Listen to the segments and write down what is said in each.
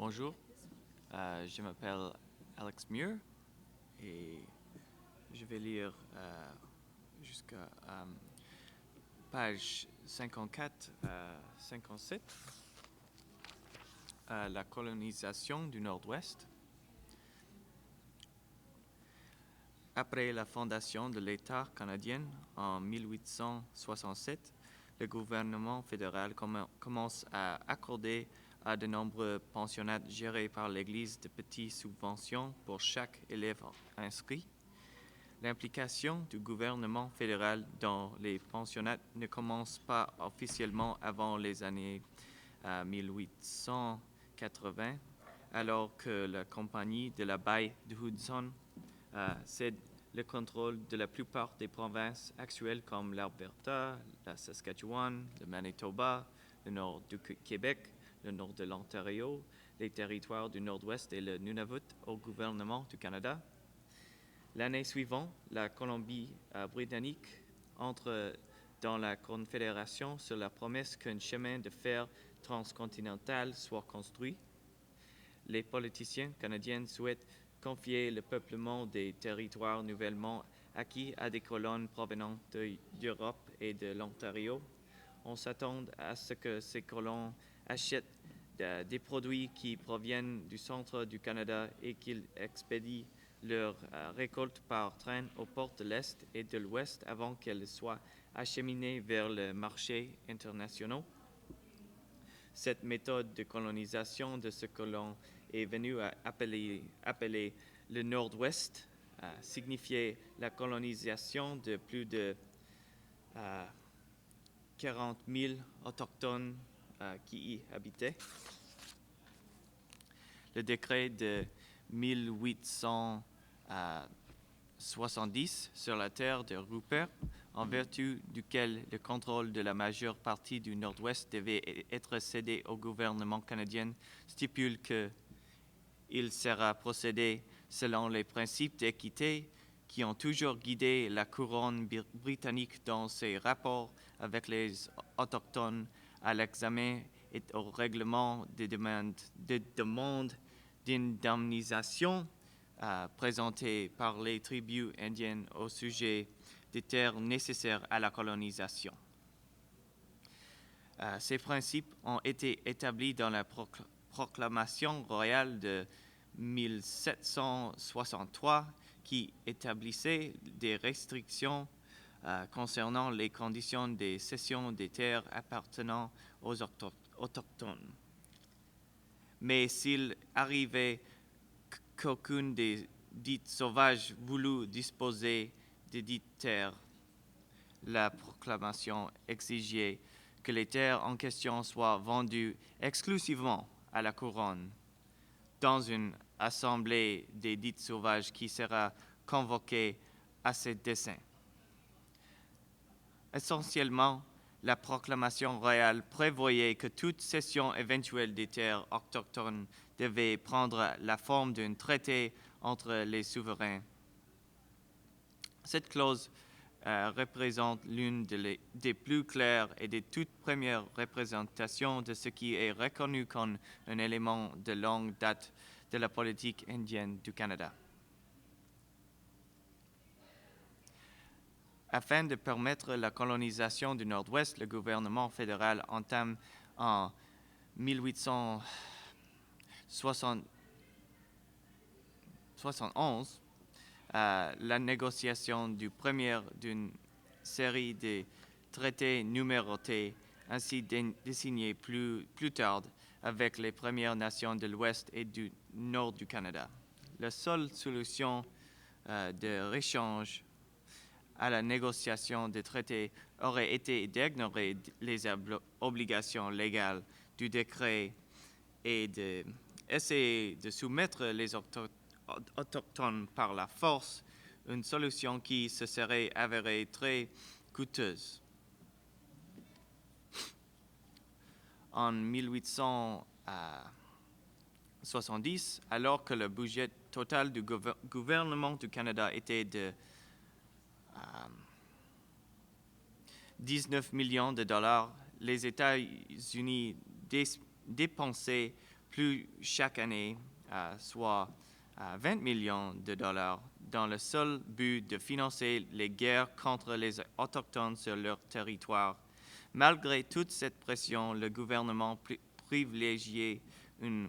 Bonjour, je m'appelle Alex Muir et je vais lire jusqu'à page 54 à 57. La colonisation du Nord-Ouest. Après la fondation de l'État canadien en 1867, le gouvernement fédéral commence à accorder à de nombreux pensionnats gérés par l'Église de petites subventions pour chaque élève inscrit. L'implication du gouvernement fédéral dans les pensionnats ne commence pas officiellement avant les années 1880, alors que la compagnie de la baie de Hudson cède le contrôle de la plupart des provinces actuelles comme l'Alberta, la Saskatchewan, le Manitoba, le nord du Québec, le nord de l'Ontario, les territoires du Nord-Ouest et le Nunavut au gouvernement du Canada. L'année suivante, la Colombie-Britannique entre dans la Confédération sur la promesse qu'un chemin de fer transcontinental soit construit. Les politiciens canadiens souhaitent confier le peuplement des territoires nouvellement acquis à des colons provenant d'Europe et de l'Ontario. On s'attend à ce que ces colons achètent des produits qui proviennent du centre du Canada et qu'ils expédient leurs récoltes par train aux ports de l'Est et de l'Ouest avant qu'elles soient acheminées vers le marché international. Cette méthode de colonisation de ce que l'on est venu à appeler le Nord-Ouest signifiait la colonisation de plus de 40 000 autochtones qui y habitaient. Le décret de 1870 sur la terre de Rupert, en vertu duquel le contrôle de la majeure partie du Nord-Ouest devait être cédé au gouvernement canadien, stipule qu'il sera procédé selon les principes d'équité qui ont toujours guidé la couronne britannique dans ses rapports avec les autochtones, à l'examen et au règlement des demandes d'indemnisation présentées par les tribus indiennes au sujet des terres nécessaires à la colonisation. Ces principes ont été établis dans la proclamation royale de 1763 qui établissait des restrictions concernant les conditions de cession des terres appartenant aux autochtones. Mais s'il arrivait qu'aucune des dites sauvages voulut disposer des dites terres, la proclamation exigeait que les terres en question soient vendues exclusivement à la couronne dans une assemblée des dites sauvages qui sera convoquée à ces desseins. Essentiellement, la proclamation royale prévoyait que toute cession éventuelle des terres autochtones devait prendre la forme d'un traité entre les souverains. Cette clause représente l'une des plus claires et des toutes premières représentations de ce qui est reconnu comme un élément de longue date de la politique indienne du Canada. Afin de permettre la colonisation du Nord-Ouest, le gouvernement fédéral entame en 1871 la négociation du premier d'une série de traités numérotés ainsi désignés plus tard avec les Premières Nations de l'Ouest et du Nord du Canada. La seule solution de réchange à la négociation des traités aurait été d'ignorer les obligations légales du décret et d'essayer de soumettre les autochtones par la force, une solution qui se serait avérée très coûteuse. En 1870, alors que le budget total du gouvernement du Canada était de 19 millions de dollars, les États-Unis dépensaient plus chaque année, soit 20 millions de dollars, dans le seul but de financer les guerres contre les Autochtones sur leur territoire. Malgré toute cette pression, le gouvernement privilégiait une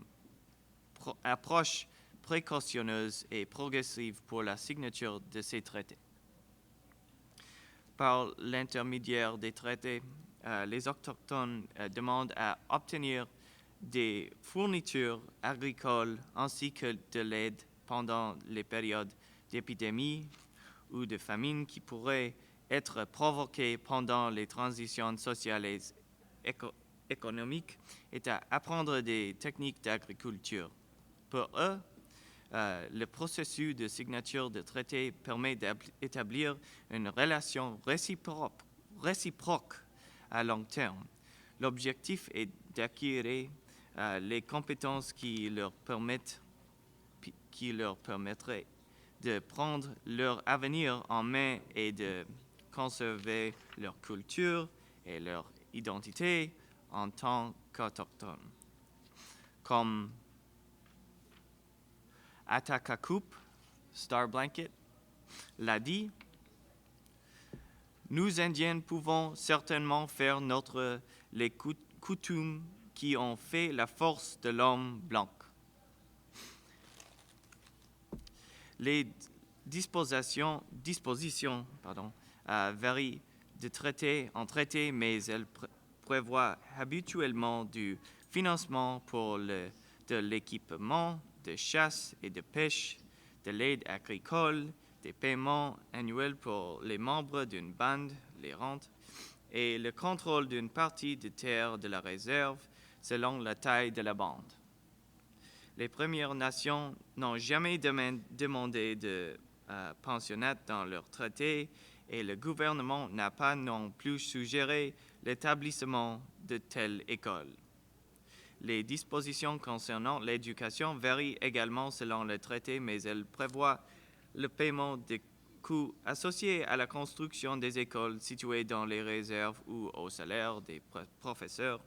approche précautionneuse et progressive pour la signature de ces traités. Par l'intermédiaire des traités, les Autochtones demandent à obtenir des fournitures agricoles ainsi que de l'aide pendant les périodes d'épidémie ou de famine qui pourraient être provoquées pendant les transitions sociales et économiques et à apprendre des techniques d'agriculture. Pour eux, le processus de signature de traité permet d'établir une relation réciproque à long terme. L'objectif est d'acquérir les compétences qui leur permettraient de prendre leur avenir en main et de conserver leur culture et leur identité en tant qu'autochtones. Comme Atakakup, Star Blanket, l'a dit, nous Indiens pouvons certainement faire les coutumes qui ont fait la force de l'homme blanc. Les dispositions varient de traité en traité, mais elles prévoient habituellement du financement pour de l'équipement, de chasse et de pêche, de l'aide agricole, des paiements annuels pour les membres d'une bande, les rentes, et le contrôle d'une partie des terres de la réserve selon la taille de la bande. Les Premières Nations n'ont jamais demandé de pensionnat dans leur traité et le gouvernement n'a pas non plus suggéré l'établissement de telles écoles. Les dispositions concernant l'éducation varient également selon le traité, mais elles prévoient le paiement des coûts associés à la construction des écoles situées dans les réserves ou au salaire des professeurs.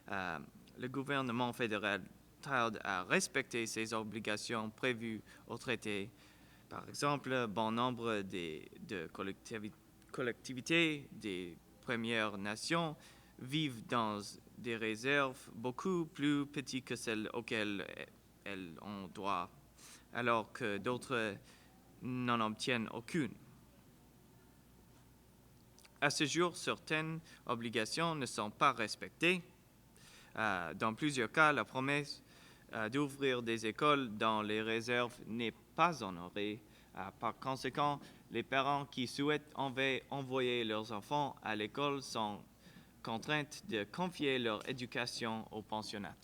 Le gouvernement fédéral tarde à respecter ces obligations prévues au traité. Par exemple, bon nombre de collectivités des Premières Nations vivent dans des réserves beaucoup plus petites que celles auxquelles elles ont droit, alors que d'autres n'en obtiennent aucune. À ce jour, certaines obligations ne sont pas respectées. Dans plusieurs cas, la promesse d'ouvrir des écoles dans les réserves n'est pas honorée. Par conséquent, les parents qui souhaitent envoyer leurs enfants à l'école sont contraints de confier leur éducation aux pensionnats.